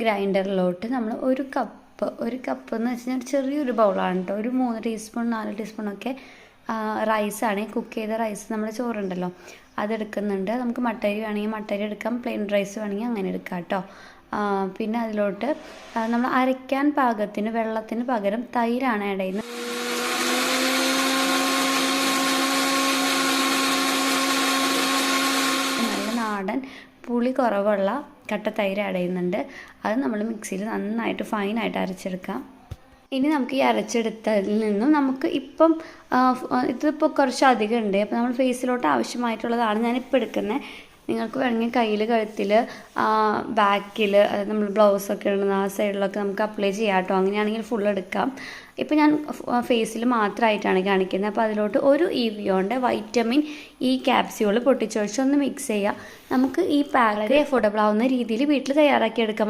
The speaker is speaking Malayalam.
ഗ്രൈൻഡറിലോട്ട് നമ്മൾ ഒരു കപ്പ് എന്ന് വെച്ച് കഴിഞ്ഞാൽ ചെറിയൊരു ബൗളാണ് കേട്ടോ, ഒരു 3 ടീസ്പൂൺ 4 ടീസ്പൂണൊക്കെ റൈസാണ്, കുക്ക് ചെയ്ത റൈസ്, നമ്മുടെ ചോറുണ്ടല്ലോ അതെടുക്കുന്നുണ്ട്. നമുക്ക് മട്ടരി വേണമെങ്കിൽ മട്ടരി എടുക്കാം, പ്ലെയിൻ റൈസ് വേണമെങ്കിൽ അങ്ങനെ എടുക്കാം കേട്ടോ. പിന്നെ അതിലോട്ട് നമ്മൾ അരയ്ക്കാൻ പാകത്തിന് വെള്ളത്തിന് പകരം തൈരാണ് ആഡ് ചെയ്യുന്നത്. നല്ല നാടൻ പുളി കുറവുള്ള കട്ട തൈര് ആഡ് ചെയ്യുന്നുണ്ട്. അത് നമ്മൾ മിക്സിയിൽ നന്നായിട്ട് ഫൈനായിട്ട് അരച്ചെടുക്കാം. ഇനി നമുക്ക് ഈ അരച്ചെടുത്തതിൽ നിന്നും നമുക്ക് ഇതിപ്പോൾ കുറച്ച് അധികം ഉണ്ട്, അപ്പോൾ നമ്മൾ ഫേസിലോട്ട് ആവശ്യമായിട്ടുള്ളതാണ് ഞാനിപ്പോൾ എടുക്കുന്നത്. നിങ്ങൾക്ക് വേണമെങ്കിൽ കയ്യിൽ, കഴുത്തിൽ, ബാക്കിൽ, നമ്മൾ ബ്ലൗസൊക്കെ ഇടുന്ന ആ സൈഡിലൊക്കെ നമുക്ക് അപ്ലൈ ചെയ്യാം കേട്ടോ. അങ്ങനെയാണെങ്കിൽ ഫുൾ എടുക്കാം. ഇപ്പോൾ ഞാൻ ഫേസിൽ മാത്രമായിട്ടാണ് കാണിക്കുന്നത്. അപ്പോൾ അതിലോട്ട് ഒരു ഇവിയോൻ്റെ വൈറ്റമിൻ ഇ ക്യാപ്സ്യൂൾ പൊട്ടിച്ചൊഴിച്ച് ഒന്ന് മിക്സ് ചെയ്യുക. നമുക്ക് ഈ പാക്ക് അഫോർഡബിൾ ആവുന്ന രീതിയിൽ വീട്ടിൽ തയ്യാറാക്കി എടുക്കാം.